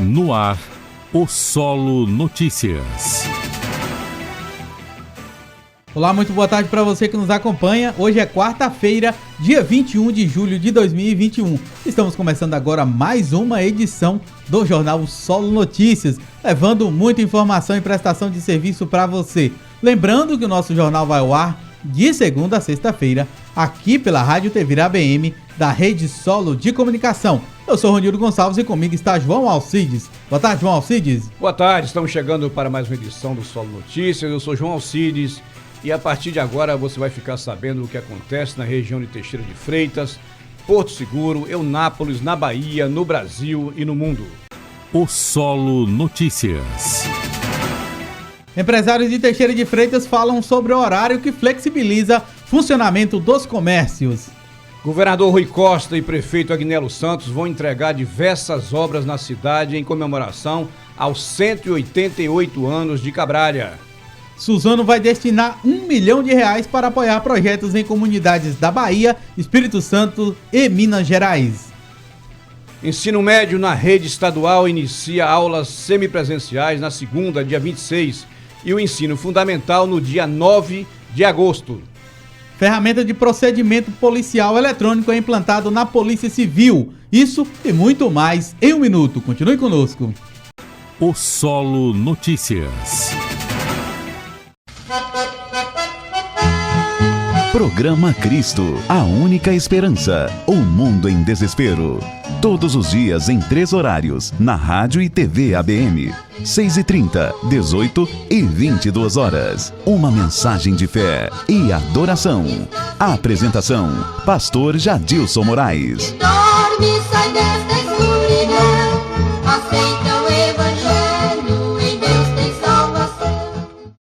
No ar, o Solo Notícias. Olá, muito boa tarde para você que nos acompanha. Hoje é quarta-feira, dia 21 de julho de 2021. Estamos começando agora mais uma edição do jornal Solo Notícias, levando muita informação e prestação de serviço para você. Lembrando que o nosso jornal vai ao ar de segunda a sexta-feira, aqui pela Rádio TV ABM, da Rede Solo de Comunicação. Eu sou Ronildo Gonçalves e comigo está João Alcides. Boa tarde, João Alcides. Boa tarde, estamos chegando para mais uma edição do Solo Notícias. Eu sou João Alcides e a partir de agora você vai ficar sabendo o que acontece na região de Teixeira de Freitas, Porto Seguro, Eunápolis, na Bahia, no Brasil e no mundo. O Solo Notícias. Empresários de Teixeira de Freitas falam sobre o horário que flexibiliza funcionamento dos comércios. Governador Rui Costa e prefeito Agnello Santos vão entregar diversas obras na cidade em comemoração aos 188 anos de Cabralha. Suzano vai destinar R$1 milhão para apoiar projetos em comunidades da Bahia, Espírito Santo e Minas Gerais. Ensino médio na rede estadual inicia aulas semipresenciais na segunda, dia 26, e o ensino fundamental no dia 9 de agosto. Ferramenta de procedimento policial eletrônico é implantado na Polícia Civil. Isso e muito mais em um minuto. Continue conosco. O Solo Notícias. Programa Cristo, a única esperança. O mundo em desespero. Todos os dias em 3 horários, na Rádio e TV ABM. 6h30, 18 e 22 horas. Uma mensagem de fé e adoração. A apresentação, Pastor Jadilson Moraes. Dorme, sai desta escuridão, aceita o Evangelho, em Deus tem salvação.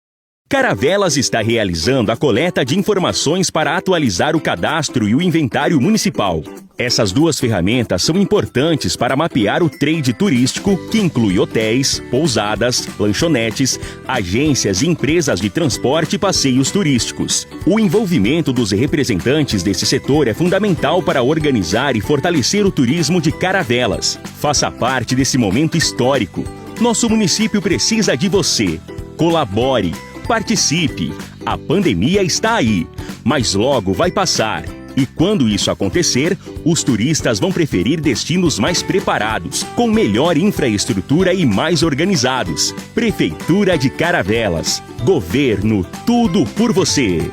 Caravelas está realizando a coleta de informações para atualizar o cadastro e o inventário municipal. Essas duas ferramentas são importantes para mapear o trade turístico, que inclui hotéis, pousadas, lanchonetes, agências e empresas de transporte e passeios turísticos. O envolvimento dos representantes desse setor é fundamental para organizar e fortalecer o turismo de Caravelas. Faça parte desse momento histórico. Nosso município precisa de você. Colabore. Participe! A pandemia está aí, mas logo vai passar. E quando isso acontecer, os turistas vão preferir destinos mais preparados, com melhor infraestrutura e mais organizados. Prefeitura de Caravelas. Governo, tudo por você.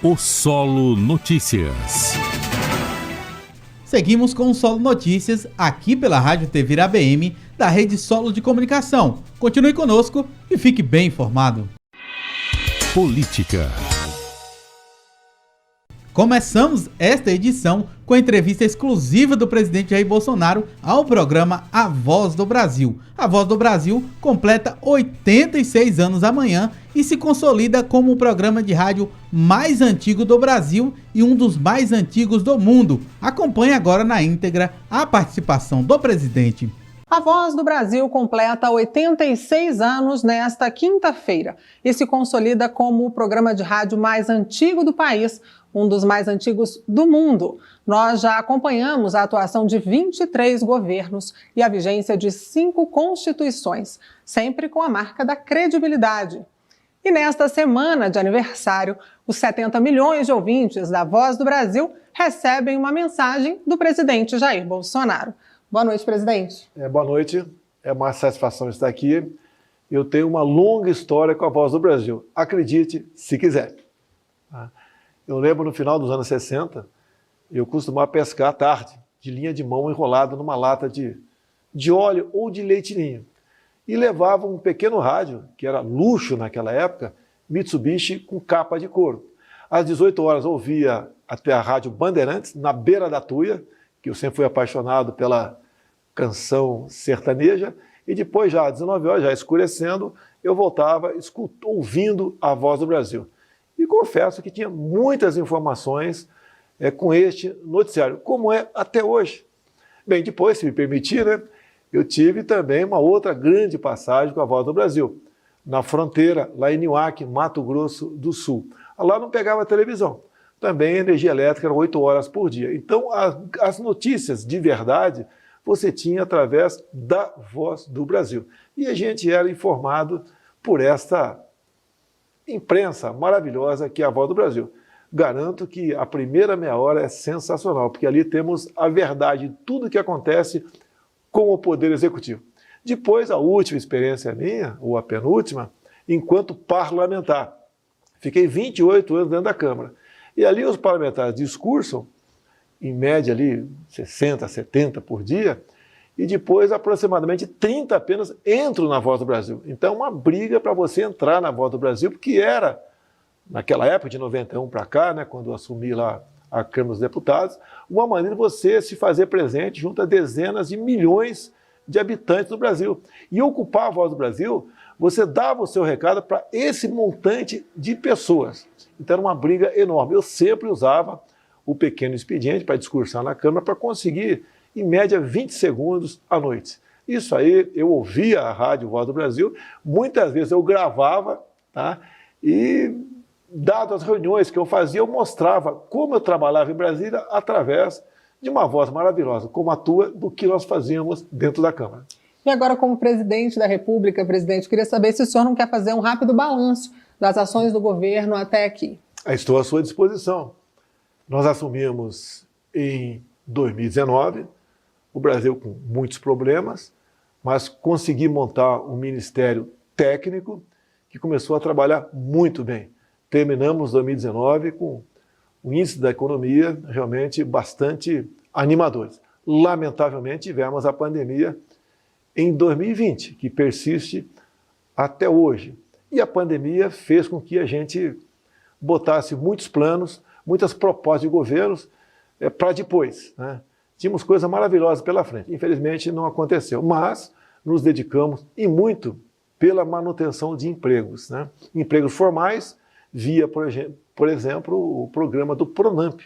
O Solo Notícias. Seguimos com o Solo Notícias, aqui pela Rádio TV ABM, da Rede Solo de Comunicação. Continue conosco e fique bem informado. Política. Começamos esta edição com a entrevista exclusiva do presidente Jair Bolsonaro ao programa A Voz do Brasil. A Voz do Brasil completa 86 anos amanhã e se consolida como o programa de rádio mais antigo do Brasil e um dos mais antigos do mundo. Acompanhe agora na íntegra a participação do presidente. A Voz do Brasil completa 86 anos nesta quinta-feira e se consolida como o programa de rádio mais antigo do país, um dos mais antigos do mundo. Nós já acompanhamos a atuação de 23 governos e a vigência de 5 constituições, sempre com a marca da credibilidade. E nesta semana de aniversário, os 70 milhões de ouvintes da Voz do Brasil recebem uma mensagem do presidente Jair Bolsonaro. Boa noite, presidente. Boa noite, é uma satisfação estar aqui. Eu tenho uma longa história com a Voz do Brasil, acredite se quiser. Eu lembro no final dos anos 60, eu costumava pescar à tarde, de linha de mão enrolada numa lata de óleo ou de leite ninho. E levava um pequeno rádio, que era luxo naquela época, Mitsubishi com capa de couro. Às 18 horas eu ouvia até a rádio Bandeirantes, na beira da Tuia, que eu sempre fui apaixonado pela canção sertaneja, e depois já às 19 horas, já escurecendo, eu voltava ouvindo a Voz do Brasil. E confesso que tinha muitas informações com este noticiário, como é até hoje. Bem, depois, se me permitir, eu tive também uma outra grande passagem com a Voz do Brasil, na fronteira, lá em Niuaque, Mato Grosso do Sul. Lá não pegava televisão. Também a energia elétrica era 8 horas por dia. Então, as notícias de verdade você tinha através da Voz do Brasil. E a gente era informado por esta imprensa maravilhosa que é a Voz do Brasil. Garanto que a primeira meia hora é sensacional, porque ali temos a verdade de tudo que acontece com o Poder Executivo. Depois, a última experiência minha, ou a penúltima, enquanto parlamentar. Fiquei 28 anos dentro da Câmara. E ali os parlamentares discursam, em média ali 60, 70 por dia, e depois aproximadamente 30 apenas entram na Voz do Brasil. Então, uma briga para você entrar na Voz do Brasil, porque era, naquela época de 91 para cá, né, quando eu assumi lá a Câmara dos Deputados, uma maneira de você se fazer presente junto a dezenas de milhões de habitantes do Brasil. E ocupar a Voz do Brasil, você dava o seu recado para esse montante de pessoas. Então era uma briga enorme. Eu sempre usava o pequeno expediente para discursar na Câmara para conseguir, em média, 20 segundos à noite. Isso aí, eu ouvia a Rádio Voz do Brasil, muitas vezes eu gravava, tá? E, dado as reuniões que eu fazia, eu mostrava como eu trabalhava em Brasília através de uma voz maravilhosa, como a tua, do que nós fazíamos dentro da Câmara. E agora, como presidente da República, presidente, queria saber se o senhor não quer fazer um rápido balanço das ações do governo até aqui. Estou à sua disposição. Nós assumimos em 2019, o Brasil com muitos problemas, mas consegui montar um ministério técnico que começou a trabalhar muito bem. Terminamos 2019 com um índice da economia realmente bastante animadores. Lamentavelmente, tivemos a pandemia em 2020, que persiste até hoje. E a pandemia fez com que a gente botasse muitos planos, muitas propostas de governos para depois, né? Tínhamos coisas maravilhosas pela frente. Infelizmente, não aconteceu, mas nos dedicamos e muito pela manutenção de empregos, né? Empregos formais, via, por exemplo, o programa do Pronamp,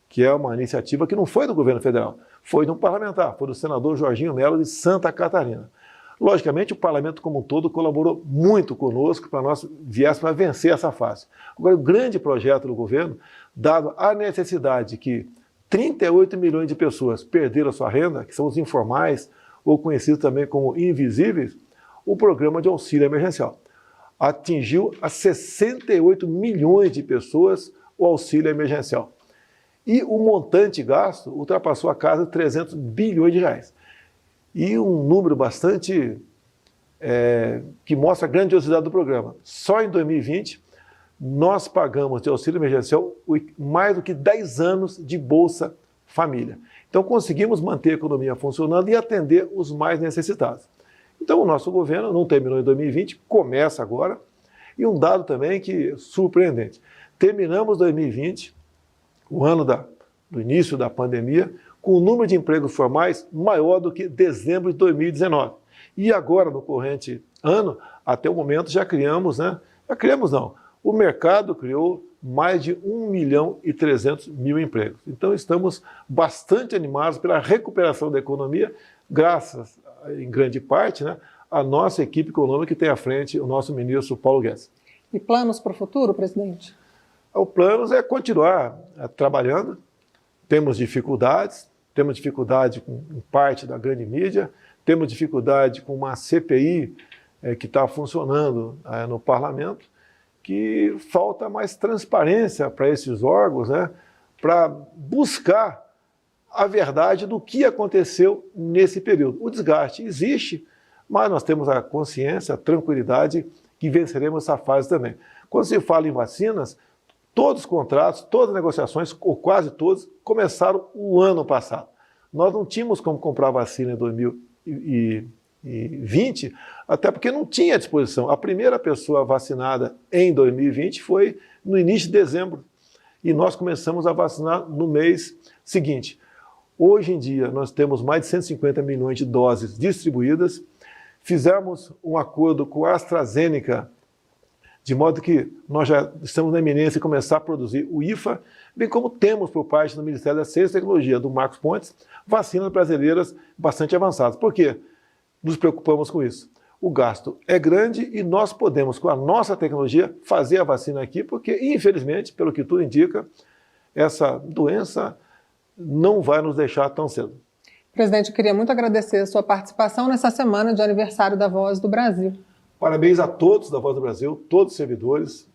que é uma iniciativa que não foi do governo federal, foi de um parlamentar, foi do senador Jorginho Melo de Santa Catarina. Logicamente, o parlamento como um todo colaborou muito conosco para nós viéssemos a vencer essa fase. Agora, o grande projeto do governo, dado a necessidade que 38 milhões de pessoas perderam a sua renda, que são os informais, ou conhecidos também como invisíveis, o programa de auxílio emergencial. Atingiu a 68 milhões de pessoas o auxílio emergencial. E o montante gasto ultrapassou a casa de 300 bilhões de reais. E um número bastante que mostra a grandiosidade do programa. Só em 2020, nós pagamos de auxílio emergencial mais do que 10 anos de Bolsa Família. Então conseguimos manter a economia funcionando e atender os mais necessitados. Então o nosso governo não terminou em 2020, começa agora. E um dado também que é surpreendente. Terminamos 2020, o ano do início da pandemia, com o número de empregos formais maior do que dezembro de 2019. E agora, no corrente ano, até o momento já criamos, né? Já criamos não. O mercado criou mais de 1.300.000 empregos. Então estamos bastante animados pela recuperação da economia, graças, em grande parte, né, à nossa equipe econômica que tem à frente o nosso ministro Paulo Guedes. E planos para o futuro, presidente? O plano é continuar trabalhando. Temos dificuldade com parte da grande mídia, temos dificuldade com uma CPI que está funcionando no parlamento, que falta mais transparência para esses órgãos, né, para buscar a verdade do que aconteceu nesse período. O desgaste existe, mas nós temos a consciência, a tranquilidade que venceremos essa fase também. Quando se fala em vacinas, todos os contratos, todas as negociações, ou quase todos, começaram o ano passado. Nós não tínhamos como comprar vacina em 2020, até porque não tinha à disposição. A primeira pessoa vacinada em 2020 foi no início de dezembro. E nós começamos a vacinar no mês seguinte. Hoje em dia, nós temos mais de 150 milhões de doses distribuídas. Fizemos um acordo com a AstraZeneca, de modo que nós já estamos na iminência de começar a produzir o IFA, bem como temos por parte do Ministério da Ciência e Tecnologia, do Marcos Pontes, vacinas brasileiras bastante avançadas. Por quê? Nos preocupamos com isso. O gasto é grande e nós podemos, com a nossa tecnologia, fazer a vacina aqui, porque, infelizmente, pelo que tudo indica, essa doença não vai nos deixar tão cedo. Presidente, eu queria muito agradecer a sua participação nessa semana de aniversário da Voz do Brasil. Parabéns a todos da Voz do Brasil, todos os servidores,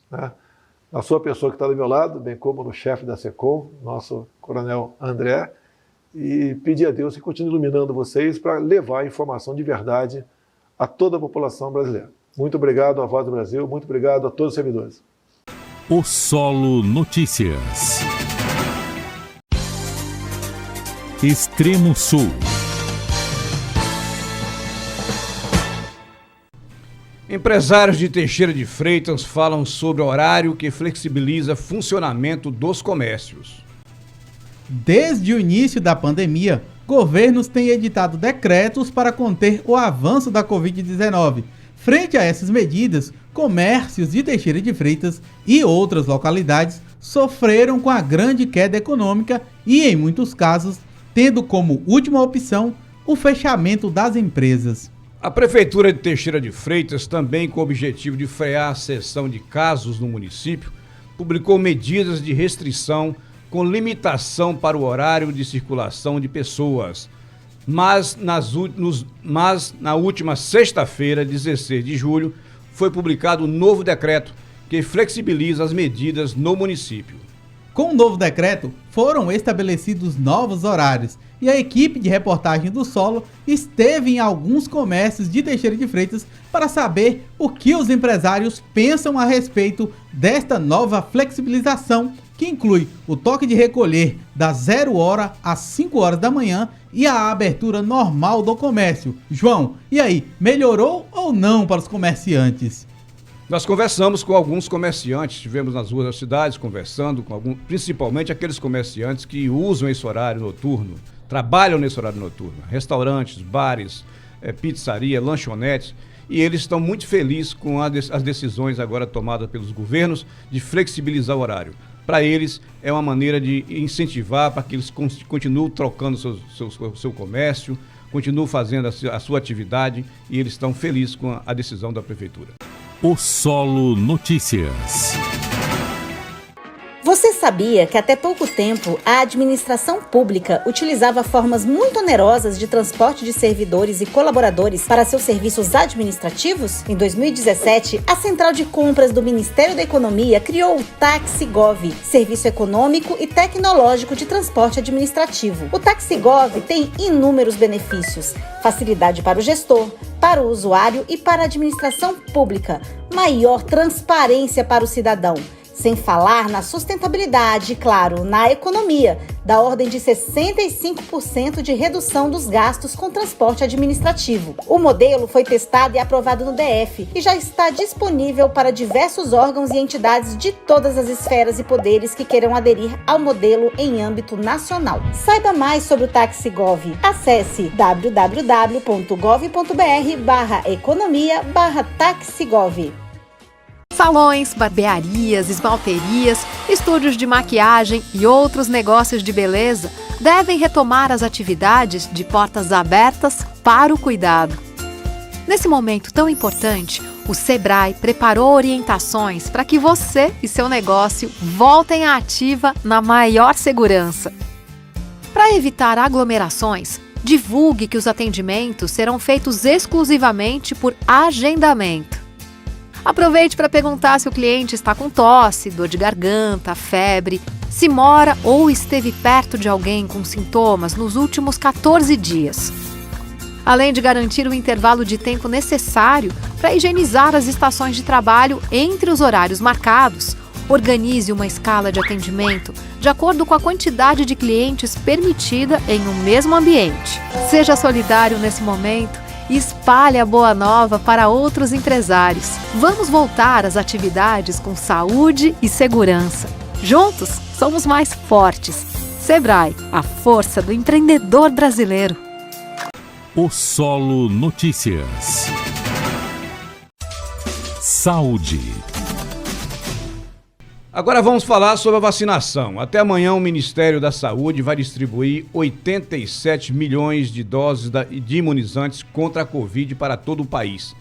né? A sua pessoa que está do meu lado, bem como no chefe da SECOM, nosso coronel André, e pedir a Deus que continue iluminando vocês para levar a informação de verdade a toda a população brasileira. Muito obrigado à Voz do Brasil, muito obrigado a todos os servidores. O Solo Notícias. Extremo Sul. Empresários de Teixeira de Freitas falam sobre horário que flexibiliza funcionamento dos comércios. Desde o início da pandemia, governos têm editado decretos para conter o avanço da Covid-19. Frente a essas medidas, comércios de Teixeira de Freitas e outras localidades sofreram com a grande queda econômica e, em muitos casos, tendo como última opção o fechamento das empresas. A Prefeitura de Teixeira de Freitas, também com o objetivo de frear a ascensão de casos no município, publicou medidas de restrição com limitação para o horário de circulação de pessoas. Mas na última sexta-feira, 16 de julho, foi publicado um novo decreto que flexibiliza as medidas no município. Com o novo decreto, foram estabelecidos novos horários e a equipe de reportagem do Solo esteve em alguns comércios de Teixeira de Freitas para saber o que os empresários pensam a respeito desta nova flexibilização, que inclui o toque de recolher das 0 hora às 5 horas da manhã e a abertura normal do comércio. João, e aí, melhorou ou não para os comerciantes? Nós conversamos com alguns comerciantes, estivemos nas ruas das cidades conversando com alguns, principalmente aqueles comerciantes que usam esse horário noturno, trabalham nesse horário noturno, restaurantes, bares, pizzaria, lanchonetes, e eles estão muito felizes com as decisões agora tomadas pelos governos de flexibilizar o horário. Para eles é uma maneira de incentivar para que eles continuem trocando seu comércio, continuem fazendo a sua atividade, e eles estão felizes com a decisão da Prefeitura. O Solo Notícias. Você sabia que até pouco tempo a administração pública utilizava formas muito onerosas de transporte de servidores e colaboradores para seus serviços administrativos? Em 2017, a Central de Compras do Ministério da Economia criou o TaxiGov, serviço econômico e tecnológico de transporte administrativo. O TaxiGov tem inúmeros benefícios: facilidade para o gestor, para o usuário e para a administração pública, maior transparência para o cidadão. Sem falar na sustentabilidade, claro, na economia, da ordem de 65% de redução dos gastos com transporte administrativo. O modelo foi testado e aprovado no DF e já está disponível para diversos órgãos e entidades de todas as esferas e poderes que queiram aderir ao modelo em âmbito nacional. Saiba mais sobre o TaxiGov. Acesse www.gov.br/economia/TaxiGov. Salões, barbearias, esmalterias, estúdios de maquiagem e outros negócios de beleza devem retomar as atividades de portas abertas para o cuidado. Nesse momento tão importante, o Sebrae preparou orientações para que você e seu negócio voltem à ativa na maior segurança. Para evitar aglomerações, divulgue que os atendimentos serão feitos exclusivamente por agendamento. Aproveite para perguntar se o cliente está com tosse, dor de garganta, febre, se mora ou esteve perto de alguém com sintomas nos últimos 14 dias. Além de garantir o intervalo de tempo necessário para higienizar as estações de trabalho entre os horários marcados, organize uma escala de atendimento de acordo com a quantidade de clientes permitida em um mesmo ambiente. Seja solidário nesse momento e espalhe a boa nova para outros empresários. Vamos voltar às atividades com saúde e segurança. Juntos, somos mais fortes. Sebrae, a força do empreendedor brasileiro. O Solo Notícias. Saúde. Agora vamos falar sobre a vacinação. Até amanhã o Ministério da Saúde vai distribuir 87 milhões de doses de imunizantes contra a Covid para todo o país.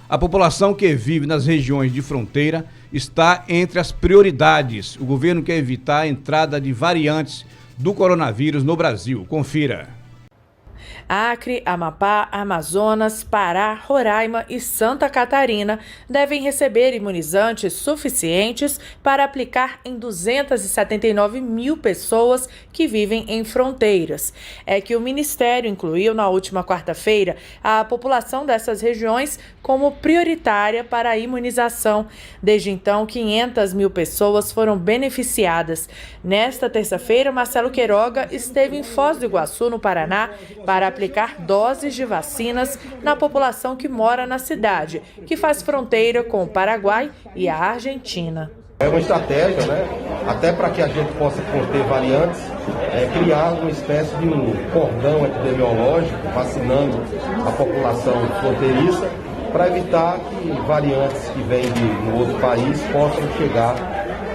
A população que vive nas regiões de fronteira está entre as prioridades. O governo quer evitar a entrada de variantes do coronavírus no Brasil. Confira. Acre, Amapá, Amazonas, Pará, Roraima e Santa Catarina devem receber imunizantes suficientes para aplicar em 279 mil pessoas que vivem em fronteiras. É que o Ministério incluiu na última quarta-feira a população dessas regiões como prioritária para a imunização. Desde então, 500 mil pessoas foram beneficiadas. Nesta terça-feira, Marcelo Queiroga esteve em Foz do Iguaçu, no Paraná, para aplicar doses de vacinas na população que mora na cidade, que faz fronteira com o Paraguai e a Argentina. É uma estratégia, né? Até para que a gente possa conter variantes, criar uma espécie de um cordão epidemiológico, vacinando a população fronteiriça, para evitar que variantes que vêm de um outro país possam chegar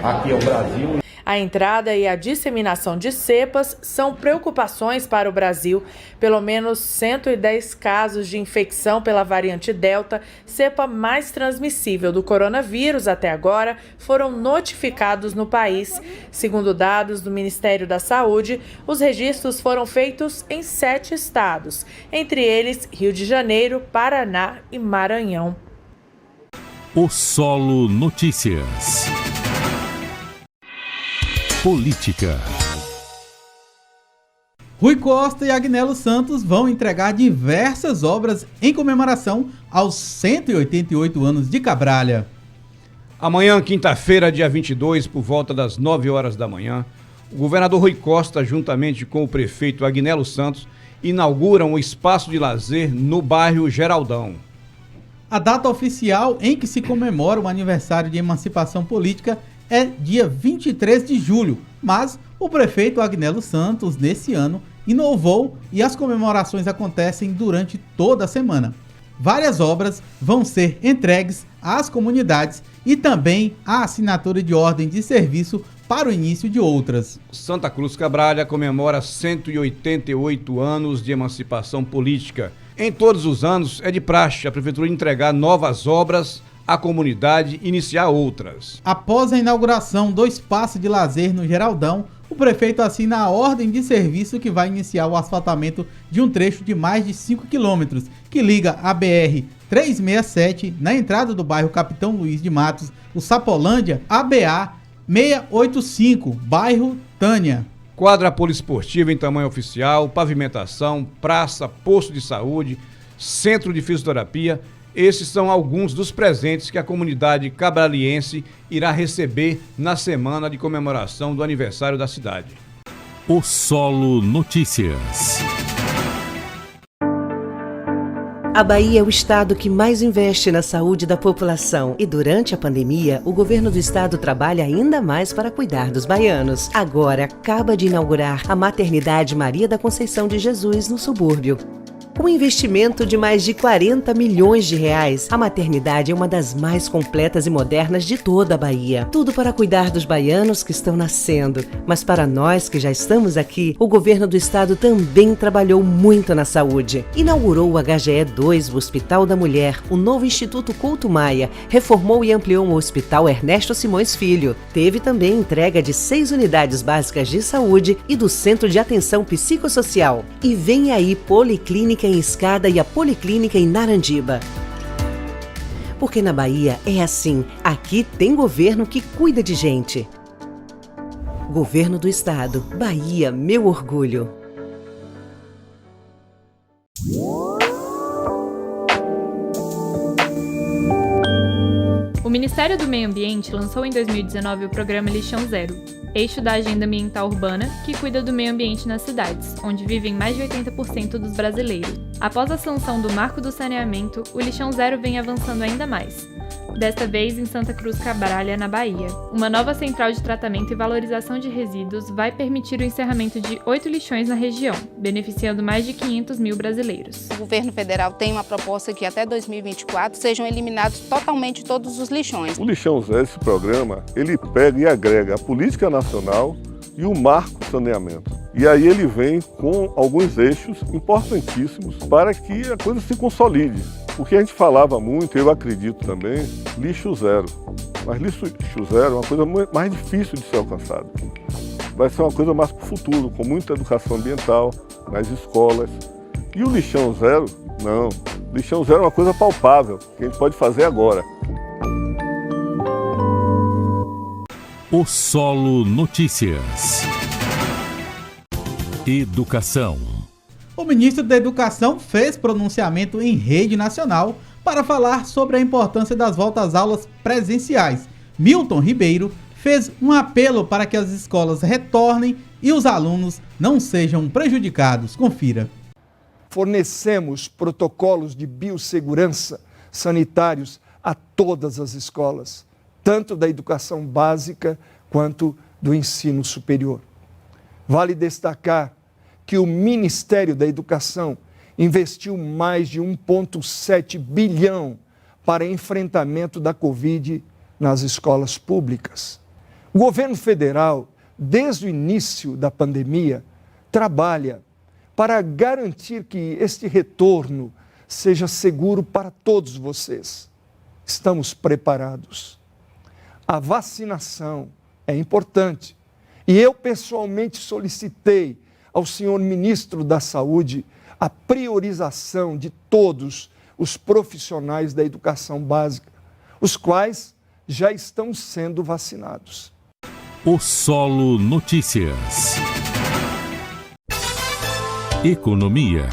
aqui ao Brasil. A entrada e a disseminação de cepas são preocupações para o Brasil. Pelo menos 110 casos de infecção pela variante Delta, cepa mais transmissível do coronavírus até agora, foram notificados no país. Segundo dados do Ministério da Saúde, os registros foram feitos em 7 estados, entre eles Rio de Janeiro, Paraná e Maranhão. O Solo Notícias. Política. Rui Costa e Agnello Santos vão entregar diversas obras em comemoração aos 188 anos de Cabralha. Amanhã, quinta-feira, dia 22, por volta das 9 horas da manhã, o governador Rui Costa, juntamente com o prefeito Agnello Santos, inauguram um espaço de lazer no bairro Geraldão. A data oficial em que se comemora o aniversário de emancipação política é dia 23 de julho, mas o prefeito Agnello Santos, nesse ano, inovou e as comemorações acontecem durante toda a semana. Várias obras vão ser entregues às comunidades e também a assinatura de ordem de serviço para o início de outras. Santa Cruz Cabralha comemora 188 anos de emancipação política. Em todos os anos, é de praxe a prefeitura entregar novas obras à comunidade e iniciar outras. Após a inauguração do espaço de lazer no Geraldão, o prefeito assina a ordem de serviço que vai iniciar o asfaltamento de um trecho de mais de 5 quilômetros, que liga a BR-367, na entrada do bairro Capitão Luiz de Matos, o Sapolândia, a BA-685, bairro Tânia. Quadra poliesportiva em tamanho oficial, pavimentação, praça, posto de saúde, centro de fisioterapia. Esses são alguns dos presentes que a comunidade cabraliense irá receber na semana de comemoração do aniversário da cidade. O Solo Notícias. A Bahia é o estado que mais investe na saúde da população e durante a pandemia, o governo do estado trabalha ainda mais para cuidar dos baianos. Agora, acaba de inaugurar a Maternidade Maria da Conceição de Jesus no subúrbio. Com um investimento de mais de 40 milhões de reais, a maternidade é uma das mais completas e modernas de toda a Bahia. Tudo para cuidar dos baianos que estão nascendo. Mas para nós que já estamos aqui, o governo do estado também trabalhou muito na saúde. Inaugurou o HGE2, o Hospital da Mulher, o novo Instituto Couto Maia, reformou e ampliou o Hospital Ernesto Simões Filho. Teve também entrega de 6 unidades básicas de saúde e do Centro de Atenção Psicossocial. E vem aí Policlínica em Escada e a Policlínica em Narandiba. Porque na Bahia é assim, aqui tem governo que cuida de gente. Governo do Estado, Bahia, meu orgulho. O Ministério do Meio Ambiente lançou em 2019 o programa Lixão Zero, eixo da agenda ambiental urbana que cuida do meio ambiente nas cidades, onde vivem mais de 80% dos brasileiros. Após a sanção do Marco do Saneamento, o Lixão Zero vem avançando ainda mais. Desta vez em Santa Cruz Cabralha, na Bahia. Uma nova central de tratamento e valorização de resíduos vai permitir o encerramento de 8 lixões na região, beneficiando mais de 500 mil brasileiros. O governo federal tem uma proposta que até 2024 sejam eliminados totalmente todos os lixões. O Lixão Zero, esse programa, ele pega e agrega a política nacional e o marco saneamento. E aí ele vem com alguns eixos importantíssimos para que a coisa se consolide. Porque a gente falava muito, eu acredito também, lixo zero. Mas lixo zero é uma coisa mais difícil de ser alcançada. Vai ser uma coisa mais para o futuro, com muita educação ambiental nas escolas, E o lixão zero? Não. Lixão zero é uma coisa palpável, que a gente pode fazer agora. O Solo Notícias. Educação. O ministro da Educação fez pronunciamento em rede nacional para falar sobre a importância das voltas às aulas presenciais. Milton Ribeiro fez um apelo para que as escolas retornem e os alunos não sejam prejudicados. Confira. Fornecemos protocolos de biossegurança sanitários a todas as escolas, tanto da educação básica quanto do ensino superior. Vale destacar que o Ministério da Educação investiu mais de 1,7 bilhão para enfrentamento da Covid nas escolas públicas. O governo federal, desde o início da pandemia, trabalha para garantir que este retorno seja seguro para todos vocês. Estamos preparados. A vacinação é importante e eu pessoalmente solicitei ao senhor ministro da Saúde a priorização de todos os profissionais da educação básica, os quais já estão sendo vacinados. O Solo Notícias. Economia.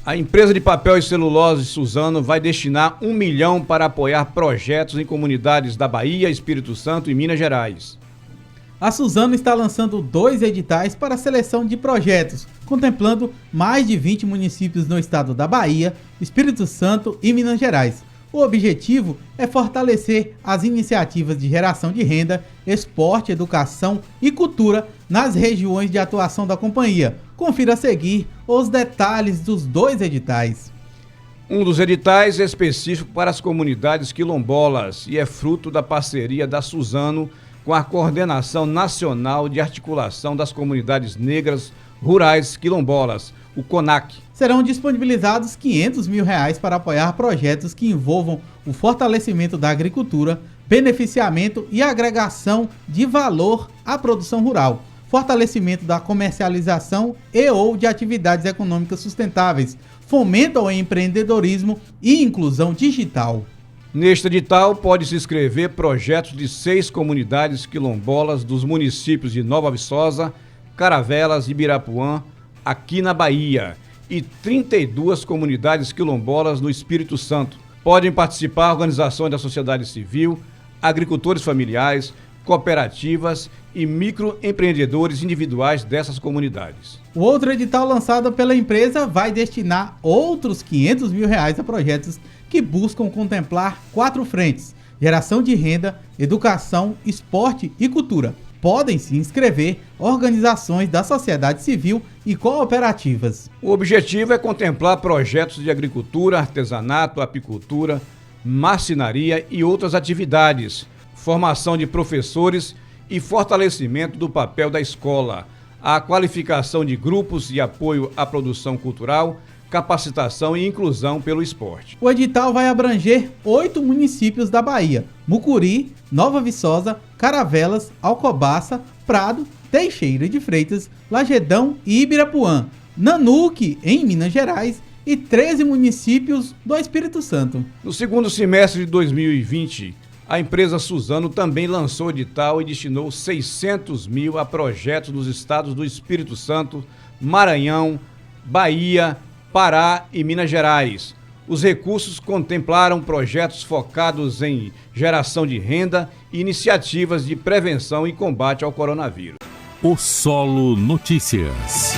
A empresa de papel e celulose Suzano vai destinar 1 milhão para apoiar projetos em comunidades da Bahia, Espírito Santo e Minas Gerais. A Suzano está lançando 2 editais para a seleção de projetos, contemplando mais de 20 municípios no estado da Bahia, Espírito Santo e Minas Gerais. O objetivo é fortalecer as iniciativas de geração de renda, esporte, educação e cultura nas regiões de atuação da companhia. Confira a seguir os detalhes dos 2 editais. Um dos editais é específico para as comunidades quilombolas e é fruto da parceria da Suzano com a Coordenação Nacional de Articulação das Comunidades Negras Rurais Quilombolas, o CONAC. Serão disponibilizados R$500 mil para apoiar projetos que envolvam o fortalecimento da agricultura, beneficiamento e agregação de valor à produção rural, fortalecimento da comercialização e ou de atividades econômicas sustentáveis, fomento ao empreendedorismo e inclusão digital. Neste edital, pode se inscrever projetos de 6 comunidades quilombolas dos municípios de Nova Viçosa, Caravelas e Ibirapuã, aqui na Bahia, e 32 comunidades quilombolas no Espírito Santo. Podem participar organizações da sociedade civil, agricultores familiares, cooperativas e microempreendedores individuais dessas comunidades. O outro edital lançado pela empresa vai destinar outros R$500 mil a projetos que buscam contemplar 4 frentes: geração de renda, educação, esporte e cultura. Podem se inscrever organizações da sociedade civil e cooperativas. O objetivo é contemplar projetos de agricultura, artesanato, apicultura, marcenaria e outras atividades, formação de professores e fortalecimento do papel da escola, a qualificação de grupos e apoio à produção cultural, capacitação e inclusão pelo esporte. O edital vai abranger 8 municípios da Bahia: Mucuri, Nova Viçosa, Caravelas, Alcobaça, Prado, Teixeira de Freitas, Lagedão e Ibirapuã, Nanuque, em Minas Gerais, e 13 municípios do Espírito Santo. No segundo semestre de 2020, a empresa Suzano também lançou edital e destinou R$600 mil a projetos nos estados do Espírito Santo, Maranhão, Bahia, Pará e Minas Gerais. Os recursos contemplaram projetos focados em geração de renda e iniciativas de prevenção e combate ao coronavírus. O Solo Notícias.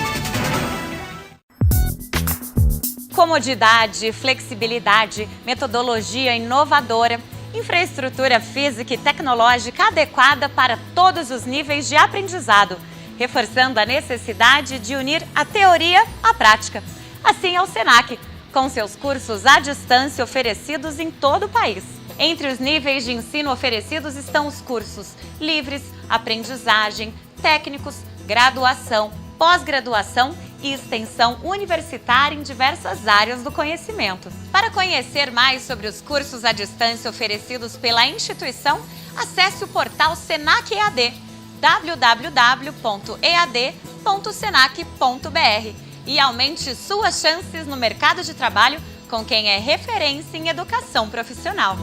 Comodidade, flexibilidade, metodologia inovadora, infraestrutura física e tecnológica adequada para todos os níveis de aprendizado, reforçando a necessidade de unir a teoria à prática. Assim é o SENAC, com seus cursos à distância oferecidos em todo o país. Entre os níveis de ensino oferecidos estão os cursos livres, aprendizagem, técnicos, graduação, pós-graduação e extensão universitária em diversas áreas do conhecimento. Para conhecer mais sobre os cursos à distância oferecidos pela instituição, acesse o portal SENAC EAD, www.ead.senac.br. e aumente suas chances no mercado de trabalho com quem é referência em educação profissional.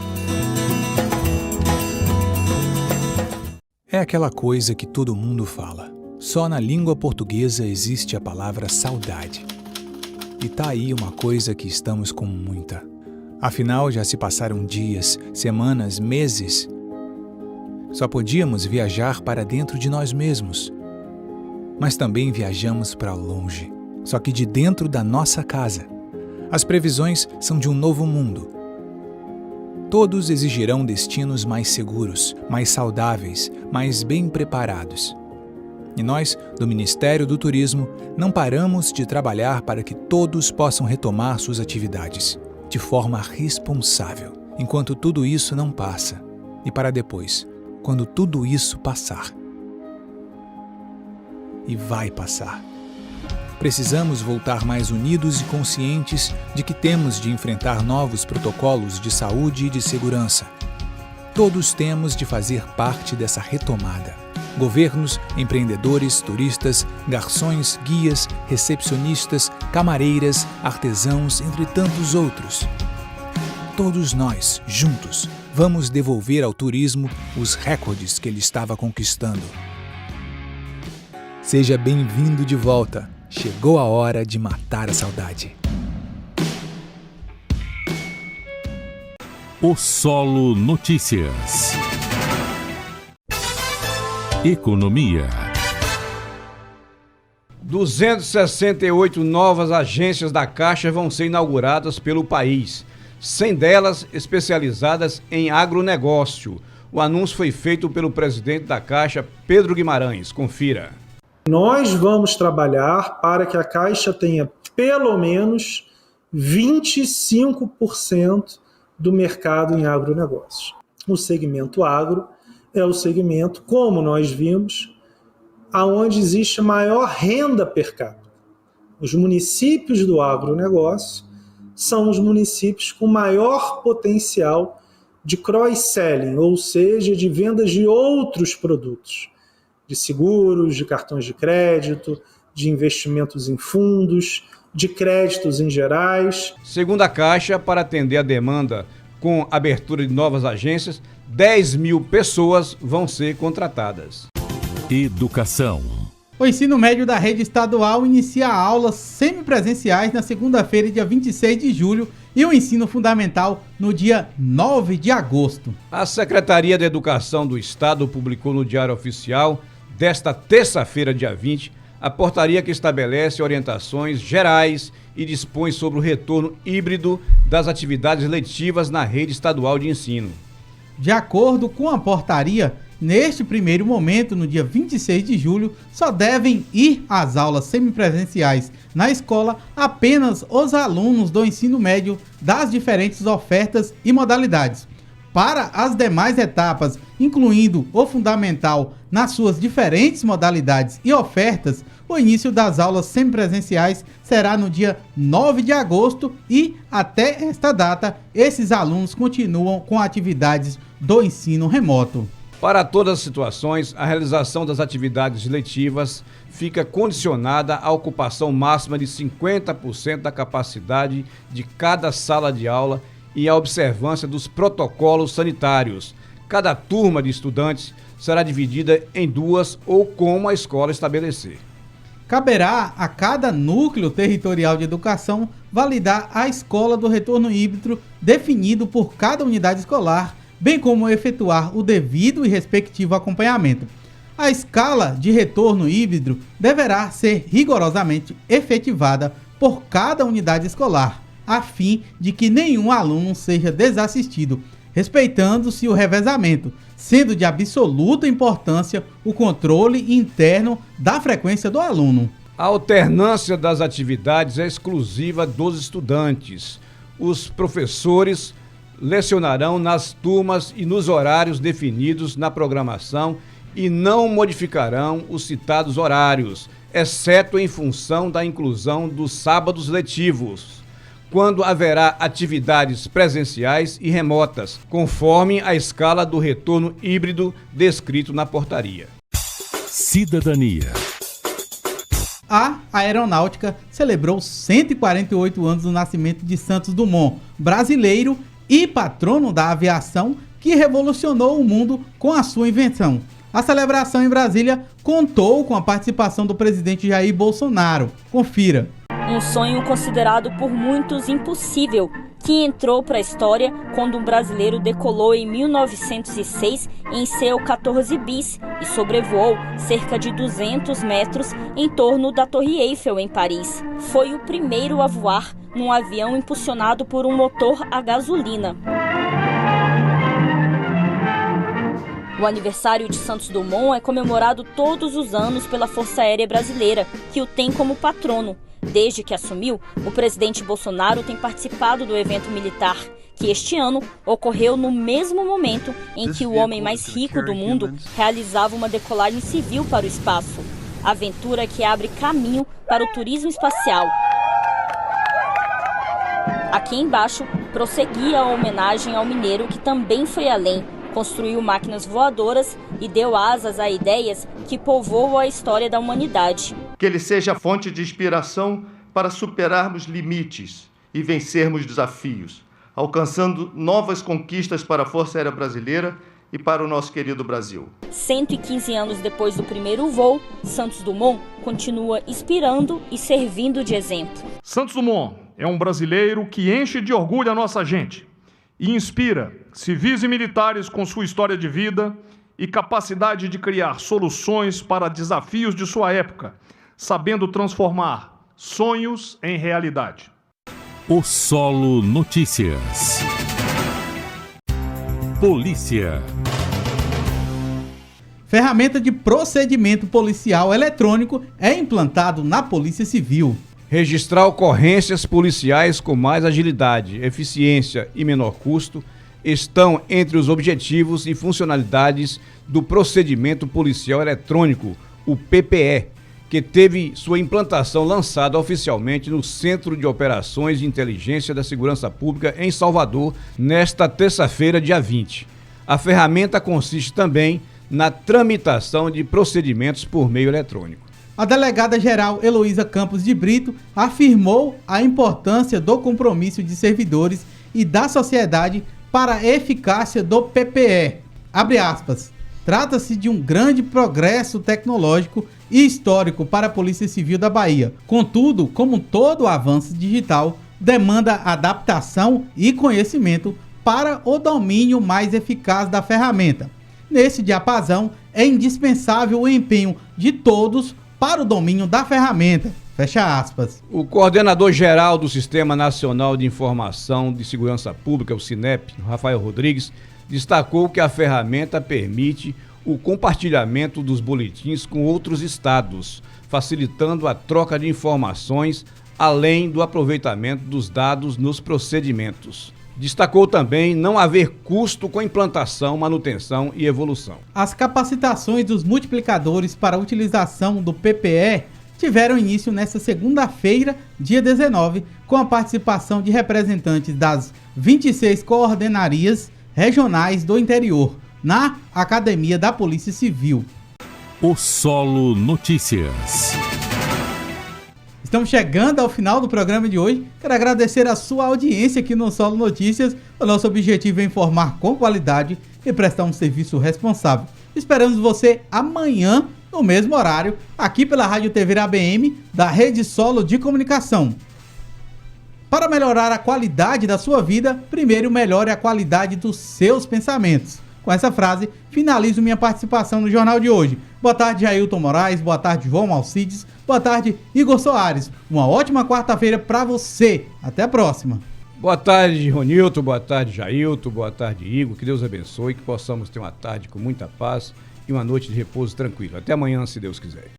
É aquela coisa que todo mundo fala. Só na língua portuguesa existe a palavra saudade. E tá aí uma coisa que estamos com muita. Afinal, já se passaram dias, semanas, meses. Só podíamos viajar para dentro de nós mesmos. Mas também viajamos para longe, só que de dentro da nossa casa. As previsões são de um novo mundo. Todos exigirão destinos mais seguros, mais saudáveis, mais bem preparados. E nós, do Ministério do Turismo, não paramos de trabalhar para que todos possam retomar suas atividades, de forma responsável, enquanto tudo isso não passa, e para depois, quando tudo isso passar. E vai passar. Precisamos voltar mais unidos e conscientes de que temos de enfrentar novos protocolos de saúde e de segurança. Todos temos de fazer parte dessa retomada. Governos, empreendedores, turistas, garçons, guias, recepcionistas, camareiras, artesãos, entre tantos outros. Todos nós, juntos, vamos devolver ao turismo os recordes que ele estava conquistando. Seja bem-vindo de volta. Chegou a hora de matar a saudade. O Solo Notícias. Economia. 268 novas agências da Caixa vão ser inauguradas pelo país, 100 delas especializadas em agronegócio. O anúncio foi feito pelo presidente da Caixa, Pedro Guimarães. Confira. Nós vamos trabalhar para que a Caixa tenha pelo menos 25% do mercado em agronegócios. O segmento agro é o segmento, como nós vimos, aonde existe maior renda per capita. Os municípios do agronegócio são os municípios com maior potencial de cross-selling, ou seja, de vendas de outros produtos, de seguros, de cartões de crédito, de investimentos em fundos, de créditos em gerais. Segundo a Caixa, para atender a demanda com abertura de novas agências, 10 mil pessoas vão ser contratadas. Educação. O ensino médio da rede estadual inicia aulas semipresenciais na segunda-feira, dia 26 de julho, e o ensino fundamental no dia 9 de agosto. A Secretaria da Educação do Estado publicou no Diário Oficial desta terça-feira, dia 20, a portaria que estabelece orientações gerais e dispõe sobre o retorno híbrido das atividades letivas na rede estadual de ensino. De acordo com a portaria, neste primeiro momento, no dia 26 de julho, só devem ir às aulas semipresenciais na escola apenas os alunos do ensino médio das diferentes ofertas e modalidades. Para as demais etapas, incluindo o fundamental nas suas diferentes modalidades e ofertas, o início das aulas semipresenciais será no dia 9 de agosto e, até esta data, esses alunos continuam com atividades do ensino remoto. Para todas as situações, a realização das atividades letivas fica condicionada à ocupação máxima de 50% da capacidade de cada sala de aula e à observância dos protocolos sanitários. Cada turma de estudantes será dividida em duas ou como a escola estabelecer. Caberá a cada núcleo territorial de educação validar a escola do retorno híbrido definido por cada unidade escolar, bem como efetuar o devido e respectivo acompanhamento. A escala de retorno híbrido deverá ser rigorosamente efetivada por cada unidade escolar, a fim de que nenhum aluno seja desassistido, respeitando-se o revezamento, sendo de absoluta importância o controle interno da frequência do aluno. A alternância das atividades é exclusiva dos estudantes. Os professores lecionarão nas turmas e nos horários definidos na programação e não modificarão os citados horários, exceto em função da inclusão dos sábados letivos, quando haverá atividades presenciais e remotas, conforme a escala do retorno híbrido descrito na portaria. Cidadania. A aeronáutica celebrou 148 anos do nascimento de Santos Dumont, brasileiro e patrono da aviação que revolucionou o mundo com a sua invenção. A celebração em Brasília contou com a participação do presidente Jair Bolsonaro. Confira. Um sonho considerado por muitos impossível, que entrou para a história quando um brasileiro decolou em 1906 em seu 14 bis e sobrevoou cerca de 200 metros em torno da Torre Eiffel, em Paris. Foi o primeiro a voar num avião impulsionado por um motor a gasolina. O aniversário de Santos Dumont é comemorado todos os anos pela Força Aérea Brasileira, que o tem como patrono. Desde que assumiu, o presidente Bolsonaro tem participado do evento militar, que este ano ocorreu no mesmo momento em que o homem mais rico do mundo realizava uma decolagem civil para o espaço. Aventura que abre caminho para o turismo espacial. Aqui embaixo, prosseguia a homenagem ao mineiro que também foi além. Construiu máquinas voadoras e deu asas a ideias que povoam a história da humanidade. Que ele seja fonte de inspiração para superarmos limites e vencermos desafios, alcançando novas conquistas para a Força Aérea Brasileira e para o nosso querido Brasil. 115 anos depois do primeiro voo, Santos Dumont continua inspirando e servindo de exemplo. Santos Dumont é um brasileiro que enche de orgulho a nossa gente e inspira civis e militares com sua história de vida e capacidade de criar soluções para desafios de sua época, sabendo transformar sonhos em realidade. O Solo Notícias. Polícia. Ferramenta de procedimento policial eletrônico é implantado na Polícia Civil. Registrar ocorrências policiais com mais agilidade, eficiência e menor custo estão entre os objetivos e funcionalidades do procedimento policial eletrônico, o PPE, que teve sua implantação lançada oficialmente no Centro de Operações de Inteligência da Segurança Pública em Salvador, nesta terça-feira, dia 20. A ferramenta consiste também na tramitação de procedimentos por meio eletrônico. A delegada-geral Heloísa Campos de Brito afirmou a importância do compromisso de servidores e da sociedade para a eficácia do PPE. Abre aspas. Trata-se de um grande progresso tecnológico e histórico para a Polícia Civil da Bahia. Contudo, como todo avanço digital, demanda adaptação e conhecimento para o domínio mais eficaz da ferramenta. Nesse diapasão, é indispensável o empenho de todos para o domínio da ferramenta. Fecha aspas. O coordenador-geral do Sistema Nacional de Informação de Segurança Pública, o SINEP, Rafael Rodrigues, destacou que a ferramenta permite o compartilhamento dos boletins com outros estados, facilitando a troca de informações, além do aproveitamento dos dados nos procedimentos. Destacou também não haver custo com implantação, manutenção e evolução. As capacitações dos multiplicadores para a utilização do PPE tiveram início nesta segunda-feira, dia 19, com a participação de representantes das 26 coordenarias regionais do interior, na Academia da Polícia Civil. O Solo Notícias. Estamos chegando ao final do programa de hoje. Quero agradecer a sua audiência aqui no Solo Notícias. O nosso objetivo é informar com qualidade e prestar um serviço responsável. Esperamos você amanhã, no mesmo horário, aqui pela Rádio TV ABM, da Rede Solo de Comunicação. Para melhorar a qualidade da sua vida, primeiro melhore a qualidade dos seus pensamentos. Com essa frase, finalizo minha participação no jornal de hoje. Boa tarde, Jailton Moraes. Boa tarde, João Alcides. Boa tarde, Igor Soares. Uma ótima quarta-feira para você. Até a próxima. Boa tarde, Ronilton. Boa tarde, Jailton. Boa tarde, Igor. Que Deus abençoe, que possamos ter uma tarde com muita paz e uma noite de repouso tranquilo. Até amanhã, se Deus quiser.